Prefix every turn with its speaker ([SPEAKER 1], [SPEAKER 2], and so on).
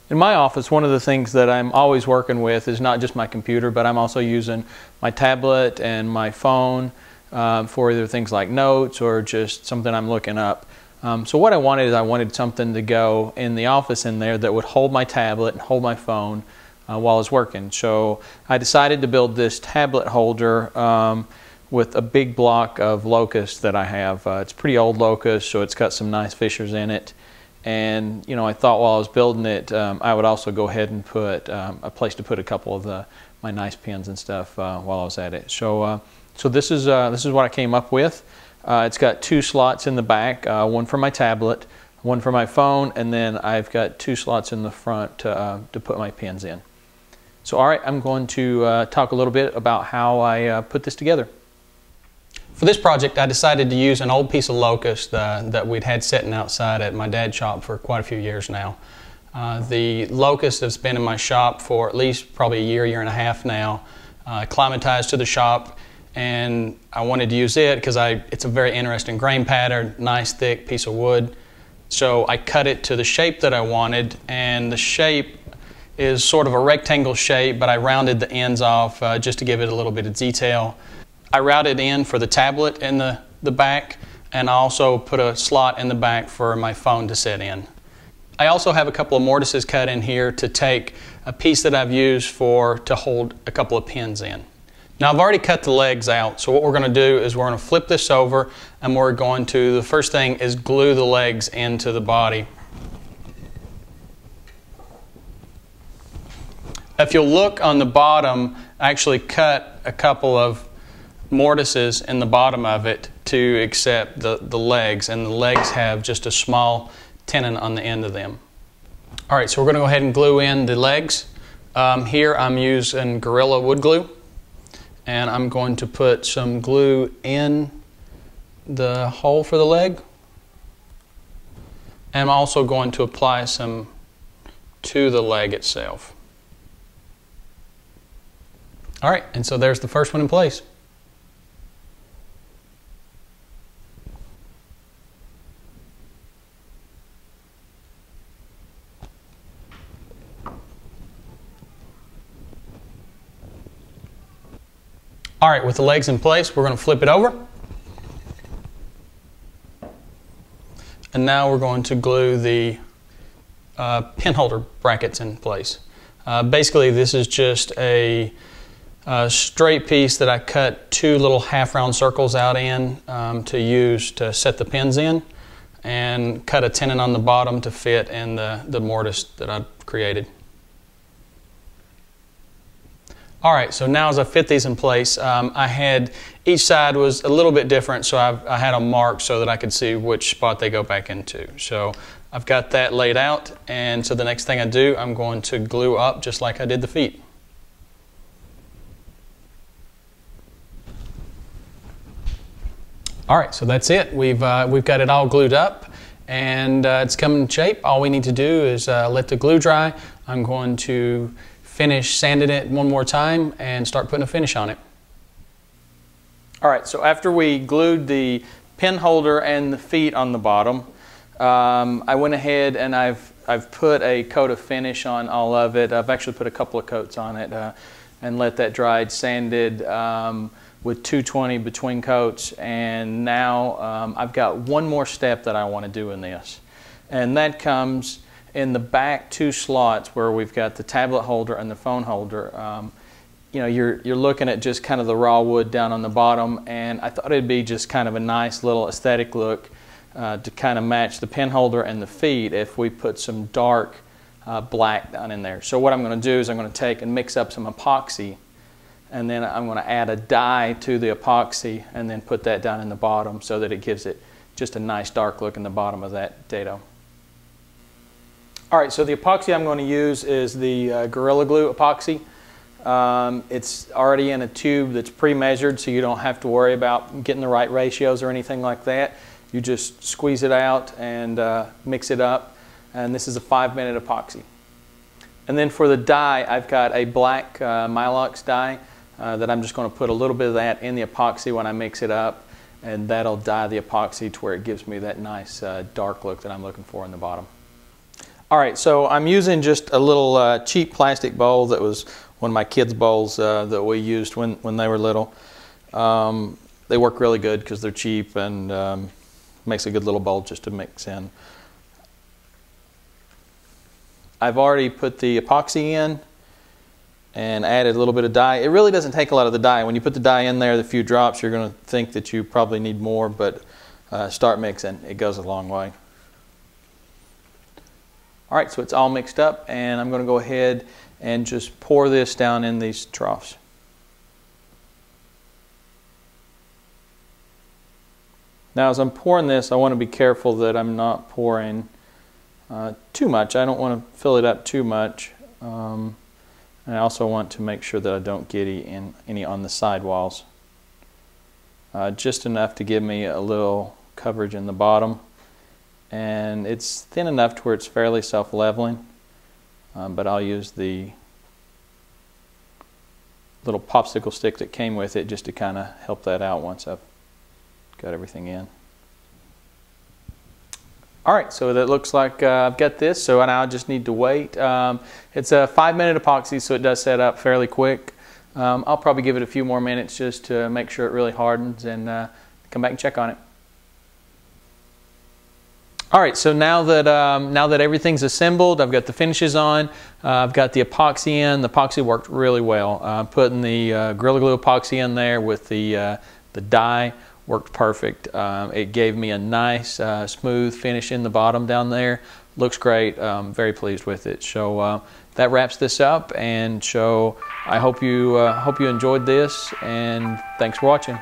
[SPEAKER 1] In my office, one of the things that I'm always working with is not just my computer, but I'm also using my tablet and my phone for either things like notes or just something I'm looking up. So what I wanted something to go in the office in there that would hold my tablet and hold my phone while I was working. So I decided to build this tablet holder with a big block of locust that I have. It's pretty old locust, so it's got some nice fissures in it. And you know, I thought while I was building it, I would also go ahead and put a place to put a couple of my nice pens and stuff while I was at it. So this is what I came up with. It's got 2 slots in the back, one for my tablet, one for my phone, and then I've got 2 slots in the front to put my pens in. So all right, I'm going to talk a little bit about how I put this together.
[SPEAKER 2] For this project, I decided to use an old piece of locust that we'd had sitting outside at my dad's shop for quite a few years now. The locust has been in my shop for at least probably a year and a half now. Acclimatized to the shop, and I wanted to use it because it's a very interesting grain pattern, nice thick piece of wood. So I cut it to the shape that I wanted, and the shape is sort of a rectangle shape, but I rounded the ends off just to give it a little bit of detail. I routed in for the tablet in the back, and I also put a slot in the back for my phone to sit in. I also have a couple of mortises cut in here to take a piece that I've used to hold a couple of pins in. Now I've already cut the legs out, so what we're going to do is we're going to flip this over, and the first thing is glue the legs into the body. If you'll look on the bottom, I actually cut a couple of mortises in the bottom of it to accept the legs, and the legs have just a small tenon on the end of them. Alright, so we're going to go ahead and glue in the legs. Here I'm using Gorilla wood glue, and I'm going to put some glue in the hole for the leg, and I'm also going to apply some to the leg itself. Alright, and so there's the first one in place. All right, with the legs in place, we're going to flip it over. And now we're going to glue the pen holder brackets in place. Basically, this is just a straight piece that I cut 2 little half-round circles out in to use to set the pins in, and cut a tenon on the bottom to fit in the mortise that I created. Alright, so now as I fit these in place, each side was a little bit different, so I had them marked so that I could see which spot they go back into. So I've got that laid out, and so the next thing I do, I'm going to glue up just like I did the feet. Alright, so that's it. We've got it all glued up, and it's coming in shape. All we need to do is let the glue dry. I'm going to finish sanding it one more time and start putting a finish on it.
[SPEAKER 1] Alright, so after we glued the pen holder and the feet on the bottom, I went ahead and I've put a coat of finish on all of it. I've actually put a couple of coats on it and let that dry, sanded with 220 between coats, and now I've got one more step that I want to do in this, and that comes in the back 2 slots where we've got the tablet holder and the phone holder. You know, you're looking at just kind of the raw wood down on the bottom, and I thought it'd be just kind of a nice little aesthetic look to kind of match the pen holder and the feet if we put some dark black down in there. So what I'm going to do is I'm going to take and mix up some epoxy, and then I'm going to add a dye to the epoxy and then put that down in the bottom so that it gives it just a nice dark look in the bottom of that dado. Alright, so the epoxy I'm going to use is the Gorilla Glue epoxy. It's already in a tube that's pre-measured, so you don't have to worry about getting the right ratios or anything like that. You just squeeze it out and mix it up, and this is a 5-minute epoxy. And then for the dye, I've got a black Milox dye that I'm just going to put a little bit of that in the epoxy when I mix it up, and that'll dye the epoxy to where it gives me that nice dark look that I'm looking for in the bottom. All right, so I'm using just a little cheap plastic bowl that was one of my kids' bowls that we used when they were little. They work really good because they're cheap and makes a good little bowl just to mix in. I've already put the epoxy in and added a little bit of dye. It really doesn't take a lot of the dye. When you put the dye in there, the few drops, you're going to think that you probably need more, but start mixing. It goes a long way. All right, so it's all mixed up, and I'm going to go ahead and just pour this down in these troughs. Now, as I'm pouring this, I want to be careful that I'm not pouring too much. I don't want to fill it up too much. And I also want to make sure that I don't get any on the side walls. Just enough to give me a little coverage in the bottom. And it's thin enough to where it's fairly self-leveling. But I'll use the little popsicle stick that came with it just to kind of help that out once I've got everything in. All right, so that looks like I've got this, so now I just need to wait. It's a 5-minute epoxy, so it does set up fairly quick. I'll probably give it a few more minutes just to make sure it really hardens and come back and check on it. All right, so now that everything's assembled, I've got the finishes on, I've got the epoxy in. The epoxy worked really well. Putting the Gorilla Glue epoxy in there with the dye worked perfect. It gave me a nice smooth finish in the bottom down there. Looks great. Very pleased with it. So that wraps this up, and so I hope you enjoyed this, and thanks for watching.